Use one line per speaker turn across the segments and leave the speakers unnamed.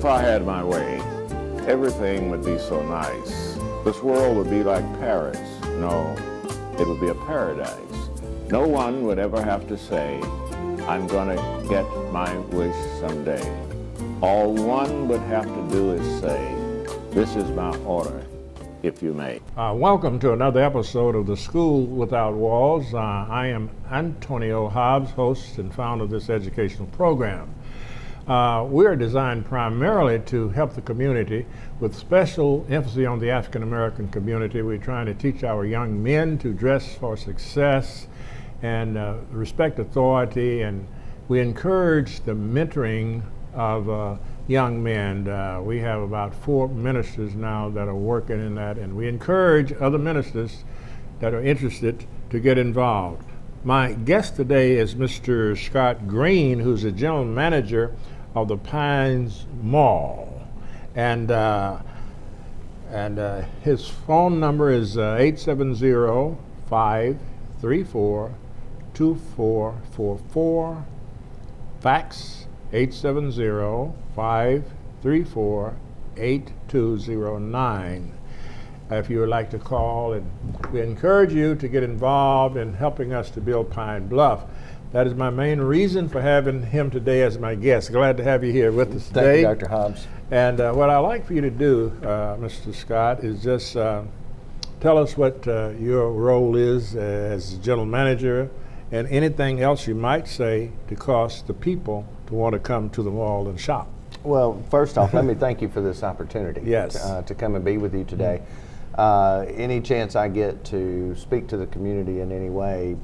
If I had my way, everything would be so nice. This world would be like Paris. No, it would be a paradise. No one would ever have to say, I'm gonna get my wish someday. All one would have to do is say, this is my order, if you may.
Welcome to another episode of The School Without Walls. I am Antonio Hobbs, host and founder of this educational program. We're designed primarily to help the community with special emphasis on the African American community. We're trying to teach our young men to dress for success and respect authority, and we encourage the mentoring of young men. We have about 4 ministers now that are working in that, and we encourage other ministers that are interested to get involved. My guest today is Mr. Scott Green, who's the general manager of the Pines Mall, and his phone number is 870-534-2444, fax 870-534-8209. If you would like to call, and we encourage you to get involved in helping us to build Pine Bluff. That is my main reason for having him today as my guest. Glad to have you here with us today.
Thank you, Dr. Hobbs.
And what I'd like for you to do, Mr. Scott, is just tell us what your role is as general manager, and anything else you might say to cause the people to want to come to the mall and shop.
Well, first off, let me thank you for this opportunity.
Yes.
To come and be with you today. Any chance I get to speak to the community in any way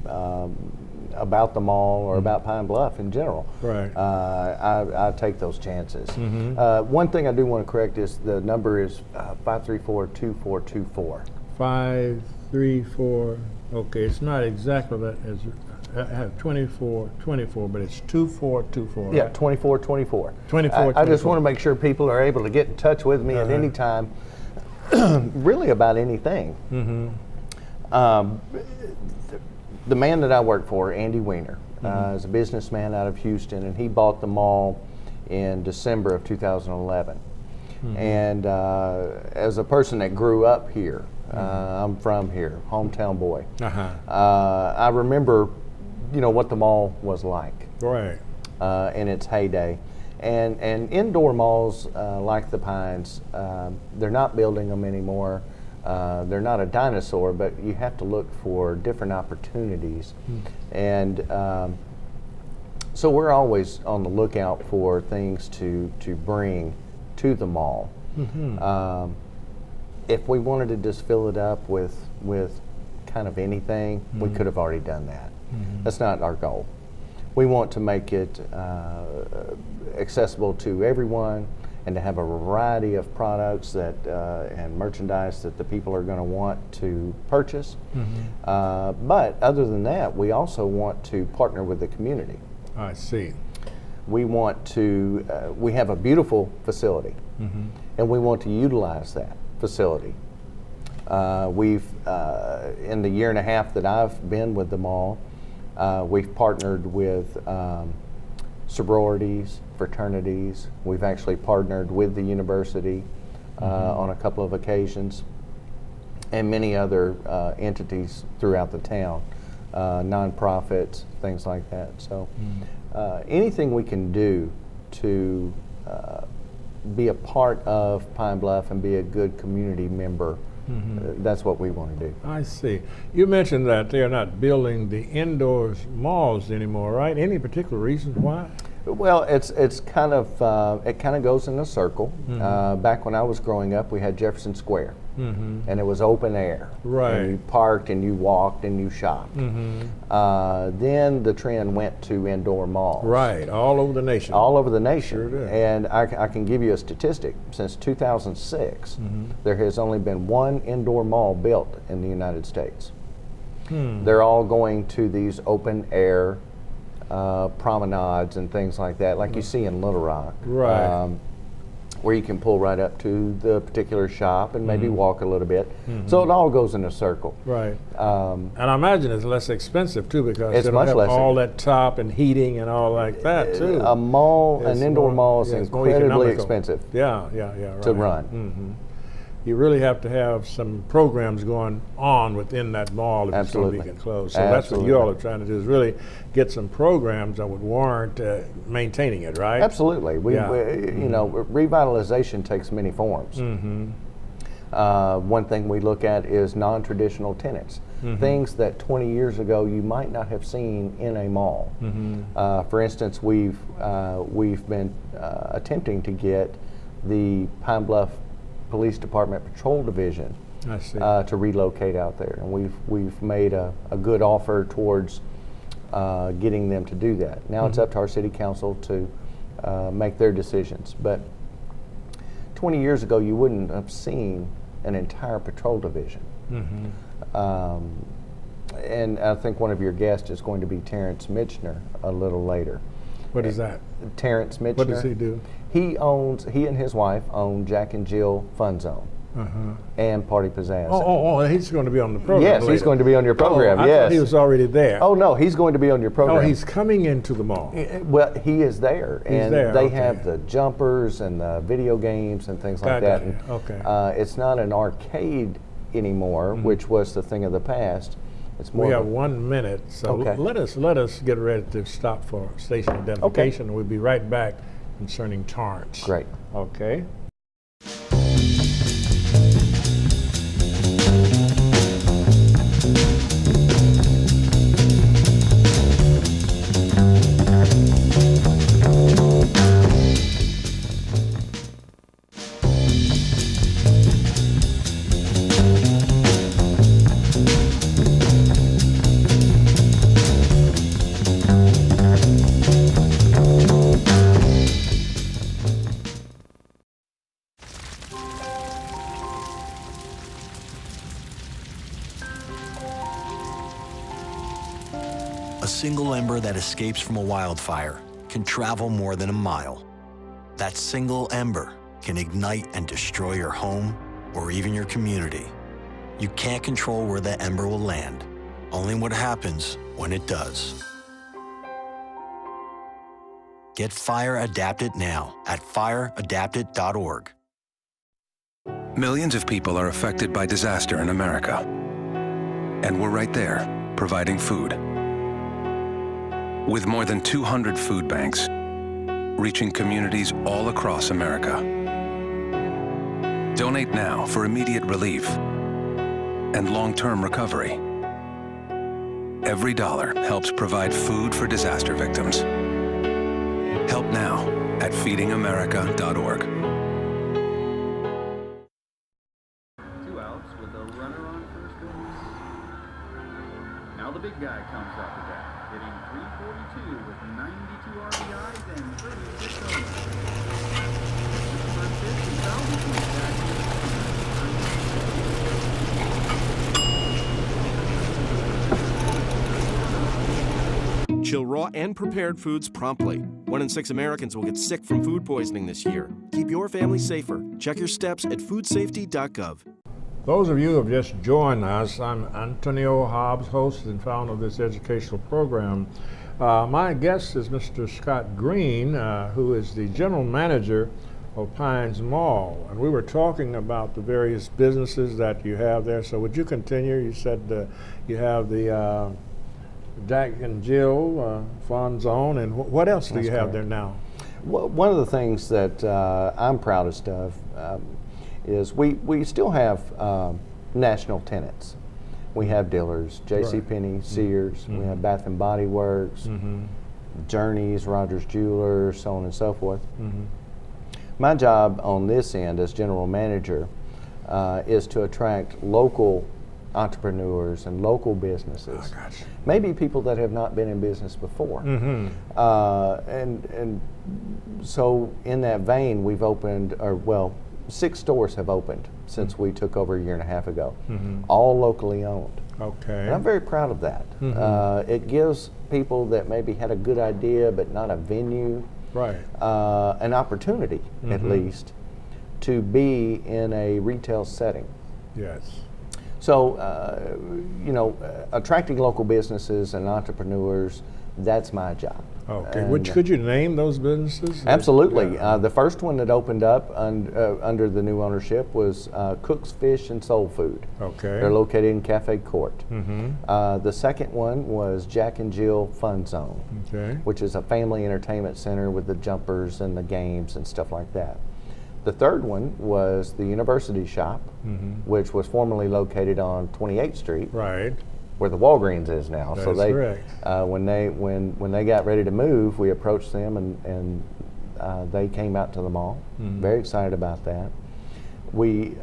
about the mall or about Pine Bluff in general,
Right.
I take those chances. One thing I do want to correct is the number is 534-2424.
534. Okay, it's not exactly that. I have 2424, but it's 2424.
Yeah,
right?
2424.
24.
I just want to make sure people are able to get in touch with me at any time, really about anything. The man that I work for, Andy Weiner, is a businessman out of Houston, and he bought the mall in December of 2011. And as a person that grew up here, I'm from here, hometown boy. I remember, what the mall was like,
Right.
in its heyday. And indoor malls like the Pines, they're not building them anymore. They're not a dinosaur, but you have to look for different opportunities. And so we're always on the lookout for things to bring to the mall. If we wanted to just fill it up with kind of anything, we could have already done that. That's not our goal. We want to make it accessible to everyone, and to have a variety of products that and merchandise that the people are going to want to purchase. But other than that, we also want to partner with the community.
I see.
We want to, we have a beautiful facility, and we want to utilize that facility. We've, in the year and a half that I've been with the mall, we've partnered with sororities, fraternities. We've actually partnered with the university on a couple of occasions, and many other entities throughout the town, nonprofits, things like that. So anything we can do to be a part of Pine Bluff and be a good community member, that's what we want to do.
I see. You mentioned that they're not building the indoors malls anymore, right? Any particular reasons why?
Well, it's kind of it kind of goes in a circle. Back when I was growing up, we had Jefferson Square, and it was open air.
Right.
And you parked and you walked and you shopped. Then the trend went to indoor malls.
Right, all over the nation.
All over the nation.
Sure did.
And I can give you a statistic. Since 2006, there has only been one indoor mall built in the United States. They're all going to these open air promenades and things like that, like you see in Little Rock.
Right.
where you can pull right up to the particular shop and maybe walk a little bit. So it all goes in a circle.
Right. And I imagine it's less expensive too, because
It's
they don't
much
have
less
all that top and heating and all like that too.
A mall,
It's
an indoor
more-
mall is
yeah, it's more
incredibly
economical.
expensive
Yeah, right.
to run.
You really have to have some programs going on within that mall if it's going to
Absolutely.
be enclosed. So that's what you all are trying to do, is really get some programs that would warrant maintaining it, right?
Absolutely.
Yeah.
You know, revitalization takes many forms. One thing we look at is non-traditional tenants, things that 20 years ago you might not have seen in a mall. For instance, we've been attempting to get the Pine Bluff Police Department Patrol Division
I see.
to relocate out there, and we've made a good offer towards getting them to do that. Now it's up to our city council to make their decisions. But 20 years ago, you wouldn't have seen an entire patrol division. And I think one of your guests is going to be Terrence Mitchner a little later.
What is that?
Terrence Mitchner.
What does he do?
He and his wife own Jack and Jill Fun Zone and Party Pizzazz.
Oh, he's going to be on the program
yes,
later.
he's going to be on your program.
I
yes.
thought he was already there.
Oh no, he's going to be on your program.
Oh, he's coming into the mall.
Well, he is there, and
there,
they
okay.
have the jumpers and the video games and things like
Got
that.
it.
And,
Okay.
it's not an arcade anymore, which was the thing of the past. It's more.
We
of
have
a-
1 minute, so
Okay.
let us get ready to stop for station identification, and we'll be right back concerning Torrance.
Great.
Okay.
A single ember that escapes from a wildfire can travel more than a mile. That single ember can ignite and destroy your home or even your community. You can't control where that ember will land, only what happens when it does. Get Fire Adapted now at fireadapted.org.
Millions of people are affected by disaster in America. And we're right there, providing food. With more than 200 food banks, reaching communities all across America. Donate now for immediate relief and long-term recovery. Every dollar helps provide food for disaster victims. Help now at feedingamerica.org.
2 outs with a runner on first base. Now the big guy comes up to bat, hitting .342 with 92 RBIs and 36 homers. This first pitch is fouled between Jackson
Chill raw and prepared foods promptly. 1 in 6 Americans will get sick from food poisoning this year. Keep your family safer. Check your steps at foodsafety.gov.
Those of you who have just joined us, I'm Antonio Hobbs, host and founder of this educational program. My guest is Mr. Scott Green, who is the general manager of Pines Mall. And we were talking about the various businesses that you have there. So would you continue? You said you have the Jack and Jill Fun Zone, and what else do you have there now?
Well, one of the things that I'm proudest of is we still have national tenants. We have Dillard's, JCPenney, Sears, we have Bath and Body Works, Journeys, Rogers Jewelers, so on and so forth. My job on this end as general manager is to attract local entrepreneurs and local businesses. Maybe people that have not been in business before. And so in that vein, we've opened, 6 stores have opened since we took over a year and a half ago, all locally owned.
Okay.
And I'm very proud of that. It gives people that maybe had a good idea but not a venue,
Right.
an opportunity at least to be in a retail setting.
Yes.
So, attracting local businesses and entrepreneurs, that's my job.
Okay.
And,
Which could you name those businesses?
Absolutely.
Yeah.
The first one that opened up under the new ownership was Cook's Fish and Soul Food.
Okay.
They're located in Cafe Court.
Mm-hmm.
The second one was Jack and Jill Fun Zone,
Okay.
which is a family entertainment center with the jumpers and the games and stuff like that. The third one was the University Shop, which was formerly located on 28th Street,
Right.
where the Walgreens is now. So
That's
they,
correct.
when they got ready to move, we approached them and they came out to the mall. Very excited about that. We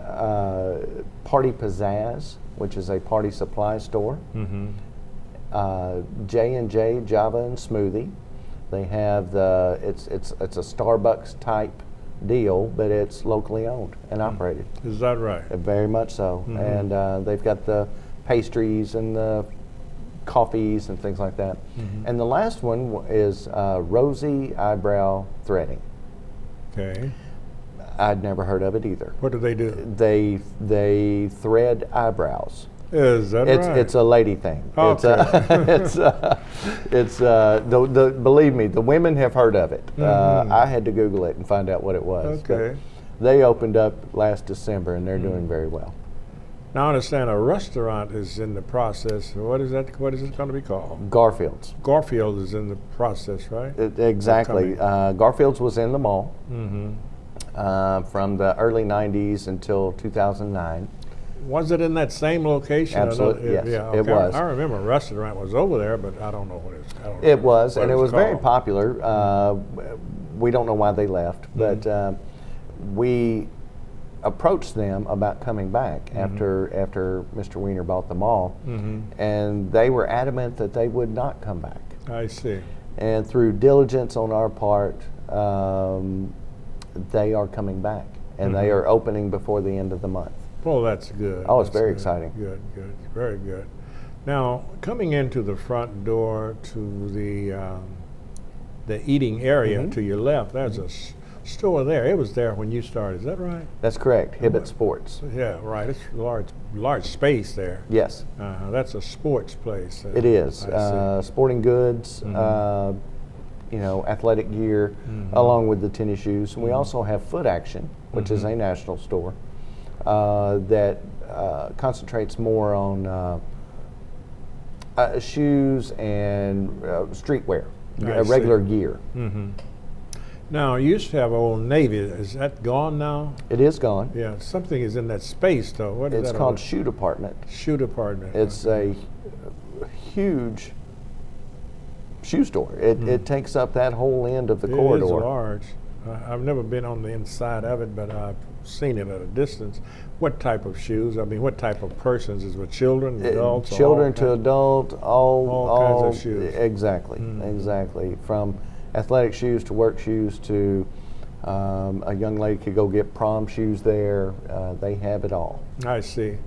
Party Pizzazz, which is a party supply store. J&J Java and Smoothie. They have it's a Starbucks type deal, but it's locally owned and operated.
Is that right?
Very much so. And they've got the pastries and the coffees and things like that. And the last one is Rosy Eyebrow Threading.
Okay.
I'd never heard of it either.
What do they do?
They thread eyebrows.
Is that right?
It's a lady thing.
Okay.
Believe me, the women have heard of it. I had to Google it and find out what it was.
Okay.
But they opened up last December and they're doing very well.
Now I understand a restaurant is in the process. What is that? What is it going to be called?
Garfield's.
Garfield is in the process, right?
Exactly. Garfield's was in the mall
Mm-hmm.
from the early 90s until 2009.
Was it in that same location?
Absolutely, yes,
Yeah,
it
okay.
was.
I remember a restaurant was over there, but I don't know what it's. I don't
It
know
was,
what
and it
it's
was very
called.
popular. We don't know why they left, but we approached them about coming back after Mr. Weiner bought the mall, and they were adamant that they would not come back.
I see.
And through diligence on our part, they are coming back, and they are opening before the end of the month.
Well, that's good.
Oh, it's
That's
very
good.
exciting.
Good, very good. Now, coming into the front door to the eating area to your left, there's a store there. It was there when you started. Is that right?
That's correct. Hibbett Sports.
Yeah, right. It's large space there.
Yes,
That's a sports place.
it is.
I see.
Sporting goods, athletic gear, along with the tennis shoes. And we also have Foot Action, which is a national store that concentrates more on shoes and streetwear, regular gear.
Now, you used to have Old Navy. Is that gone now?
It is gone.
Yeah, something is in that space, though. What is
It's
that?
called Shoe Department.
Shoe Department.
It's a huge shoe store. It takes up that whole end of the corridor.
It is large. I've never been on the inside of it, but I've seen it at a distance. What type of shoes? I mean, what type of persons? Is it children, adults? or
Children
all
to
kinds?
adult, all
kinds of shoes.
Exactly, exactly. From athletic shoes to work shoes to a young lady could go get prom shoes there. They have it all.
I see.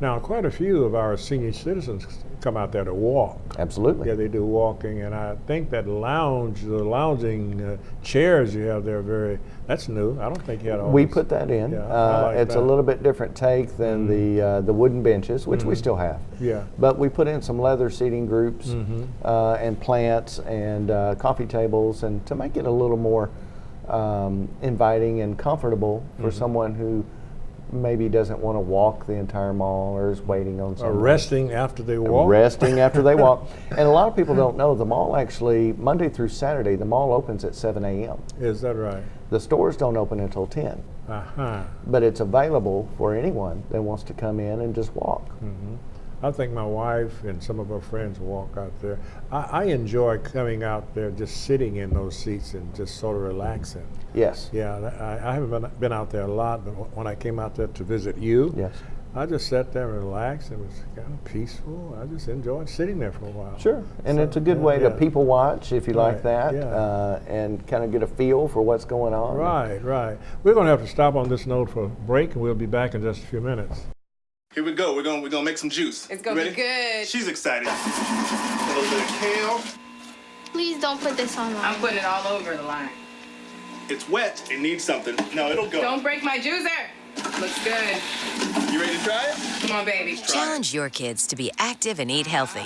Now, quite a few of our senior citizens come out there to walk.
Absolutely.
Yeah, they do walking, and I think that the lounging chairs you have there that's new. I don't think you had all
We
this.
put that in.
Yeah, I like
it's
that.
a little bit different take than the wooden benches, which we still have.
Yeah.
But we put in some leather seating groups and plants and coffee tables, and to make it a little more inviting and comfortable for someone who maybe doesn't want to walk the entire mall or is waiting on
Or
someone.
resting after they walk.
Resting after they walk. And a lot of people don't know the mall actually, Monday through Saturday, the mall opens at 7 a.m.
Is that right?
The stores don't open until 10. But it's available for anyone that wants to come in and just walk.
I think my wife and some of her friends walk out there. I enjoy coming out there, just sitting in those seats and just sort of relaxing.
Yes.
Yeah, I haven't been out there a lot, but when I came out there to visit you,
Yes.
I just sat there and relaxed. It was kind of peaceful. I just enjoyed sitting there for a while.
Sure. And
So,
it's a good
yeah,
way to
yeah.
people watch if you like
Right,
that,
yeah.
and kind of get a feel for what's going on.
Right. We're going to have to stop on this note for a break, and we'll be back in just a few minutes.
Here we go. We're gonna make some juice.
It's gonna
You
be
ready?
good.
She's excited. A little bit of kale.
Please don't put this on
I'm putting it all over the line.
It's wet. It needs something. No, it'll go.
Don't break my juicer. Looks good.
You ready to try it?
Come on, baby.
Challenge your kids to be active and eat healthy.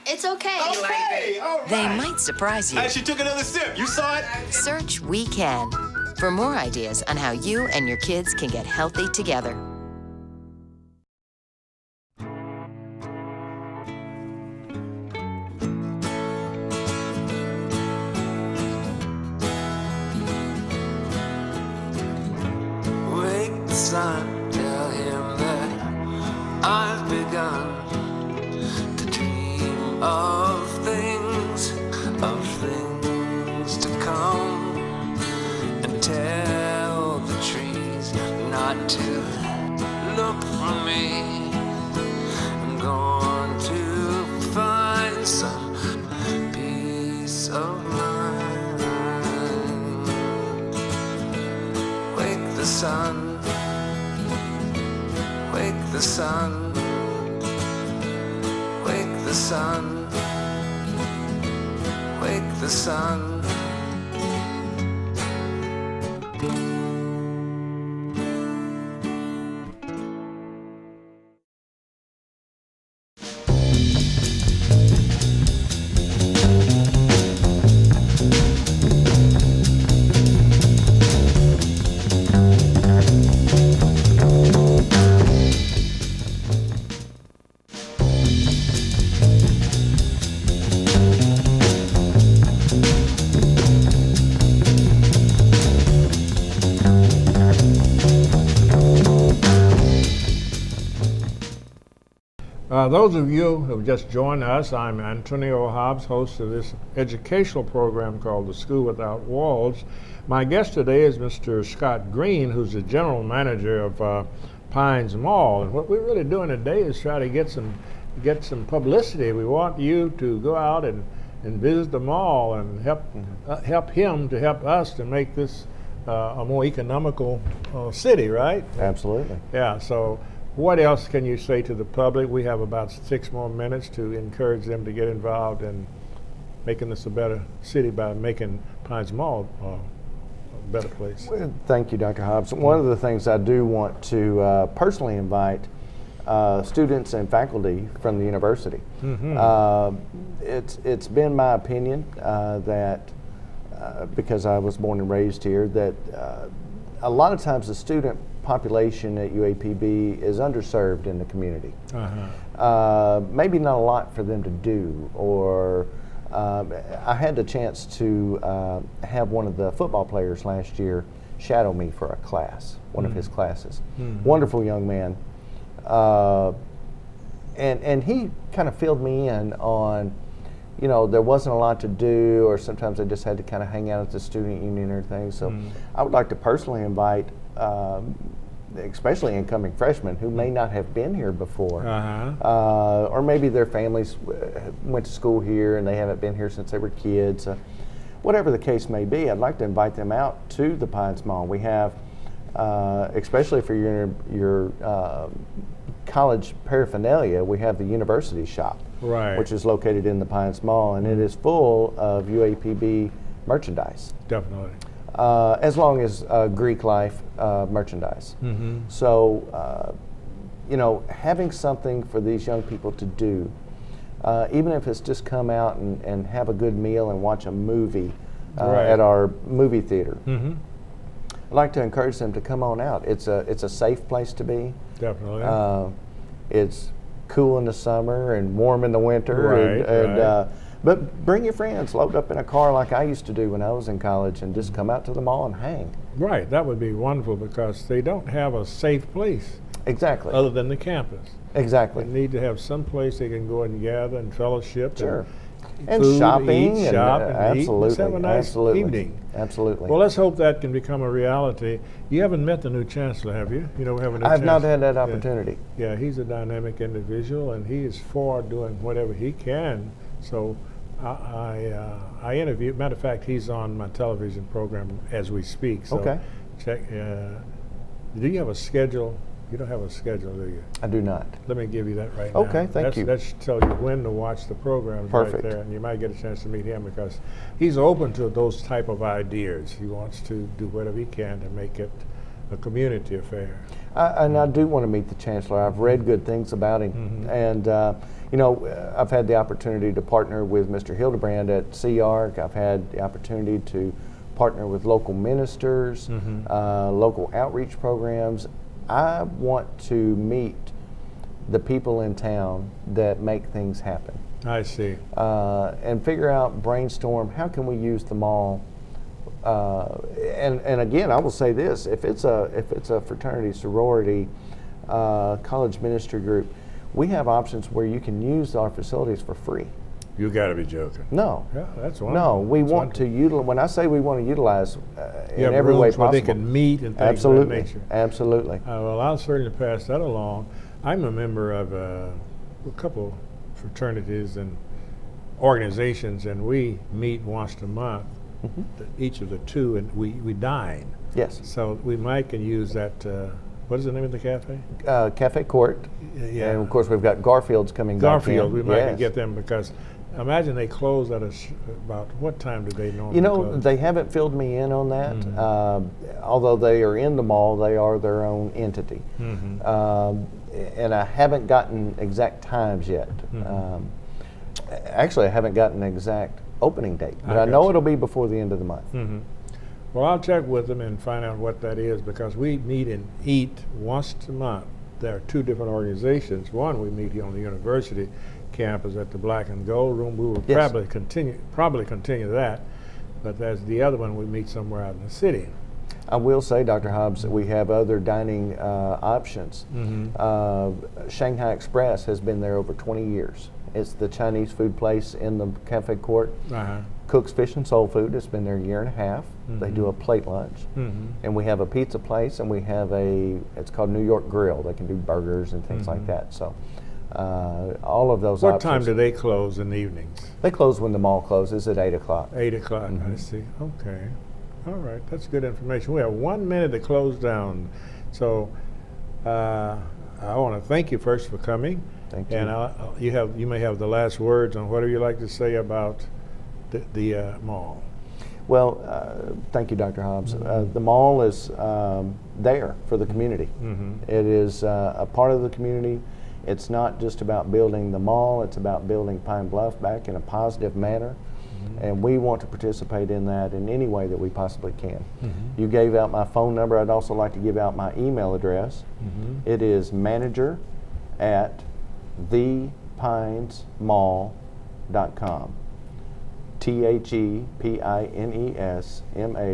It's okay.
You like it?
All right.
They might surprise you.
She took another sip. You saw it?
Search We Can for more ideas on how you and your kids can get healthy together.
Wake the sun, tell him that I've begun to dream of things to come, and tell the trees not to look for me. I'm going to find some peace of mind. Wake the sun, wake the sun, wake the sun, wake the sun.
Those of you who have just joined us, I'm Antonio Hobbs, host of this educational program called The School Without Walls. My guest today is Mr. Scott Green, who's the general manager of Pines Mall. And what we're really doing today is try to get some publicity. We want you to go out and visit the mall and help him to help us to make this a more economical city, right?
Absolutely.
Yeah, so what else can you say to the public? We have about 6 more minutes to encourage them to get involved in making this a better city by making Pines Mall a better place.
Well, thank you, Dr. Hobbs. One of the things I do want to personally invite students and faculty from the university. It's been my opinion that, because I was born and raised here, that a lot of times the student population at UAPB is underserved in the community. Maybe not a lot for them to do, or I had the chance to have one of the football players last year shadow me for a class, one of his classes. Wonderful young man. And he kind of filled me in on, you know, there wasn't a lot to do, or sometimes I just had to kind of hang out at the student union or things. So I would like to personally invite especially incoming freshmen who may not have been here before, or maybe their families went to school here and they haven't been here since they were kids. Whatever the case may be, I'd like to invite them out to the Pines Mall. We have, especially for your college paraphernalia, we have the university shop, which is located in the Pines Mall, and it is full of UAPB merchandise.
Definitely.
As long as Greek life merchandise. So, you know, having something for these young people to do, even if it's just come out and have a good meal and watch a movie at our movie theater. I'd like to encourage them to come on out. It's a safe place to be.
Definitely.
It's cool in the summer and warm in the winter. But bring your friends, load up in a car like I used to do when I was in college, and just come out to the mall and hang.
Right, that would be wonderful, because they don't have a safe place.
Exactly.
Other than the campus.
Exactly.
They need to have some place they can go and gather and fellowship.
Sure.
And
food,
shopping,
eat,
and
absolutely,
eat, and have a nice evening.
Absolutely.
Well, let's hope that can become a reality. You haven't met the new chancellor, have you? You know, we have a new
I've not
chancellor.
had that opportunity.
Yeah, he's a dynamic individual, and he is for doing whatever he can. So I interviewed, matter of fact, he's on my television program as we speak. So
okay.
Check. Do you have a schedule You don't have a schedule, do you?
I do not.
Let me give you that right now.
Okay, thank you.
That should tell you when to watch the programs
Perfect.
right there, and you might get a chance to meet him because he's open to those type of ideas. He wants to do whatever he can to make it a community affair.
And I do want to meet the chancellor. I've read good things about him, and you know, I've had the opportunity to partner with Mr. Hildebrand at CARC. I've had the opportunity to partner with local ministers, local outreach programs. I want to meet the people in town that make things happen.
I see.
And figure out, brainstorm, how can we use the mall? And again, I will say this: if it's a fraternity, sorority, college ministry group, we have options where you can use our facilities for free.
You got to be joking.
No.
Yeah, that's wonderful.
No, we
That's
want
wonderful.
to utilize. When I say we want to utilize
You have
in every way
rooms where
possible,
they can meet and things
absolutely,
of that nature.
absolutely.
Well, I'll certainly pass that along. I'm a member of a couple fraternities and organizations, and we meet once a month, each of the two, and we dine.
Yes.
So we might can use that. What is the name of the cafe?
Cafe Court.
Yeah.
And of course, we've got Garfield's coming back in.
Garfield. We might
Yes.
get them because imagine they close at about what time do they normally
You know,
close?
they haven't filled me in on that. Although they are in the mall, they are their own entity. And I haven't gotten exact times yet. Actually, I haven't gotten an exact opening date, but I know it'll be before the end of the month.
Well, I'll check with them and find out what that is because we meet and eat once a month. There are two different organizations. One, we meet here on the university campus at the Black and Gold Room. We will
Yes.
probably continue that, but there's the other one we meet somewhere out in the city.
I will say, Dr. Hobbs, that we have other dining options. Shanghai Express has been there over 20 years. It's the Chinese food place in the cafe court. Cook's Fish and Soul Food has been there a year and a half. They do a plate lunch. And we have a pizza place, and we have it's called New York Grill. They can do burgers and things like that. So all of those
What
options.
time do they close in the evenings?
They close when the mall closes at 8 o'clock.
8 o'clock, I see. Okay. All right, that's good information. We have 1 minute to close down. So I want to thank you first for coming.
Thank you.
And you may have the last words on whatever you like to say about the mall.
Well, thank you, Dr. Hobbs. The mall is there for the community. It is a part of the community. It's not just about building the mall, it's about building Pine Bluff back in a positive manner. And we want to participate in that in any way that we possibly can. You gave out my phone number. I'd also like to give out my email address. It is manager@thepinesmall.com.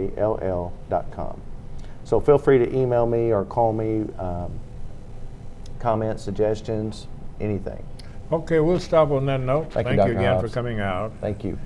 THEPINESMALL.com. So feel free to email me or call me, comments, suggestions, anything.
Okay, we'll stop on that note.
Thank you,
Thank you
Dr.
again
Hobbs.
for coming out.
Thank you.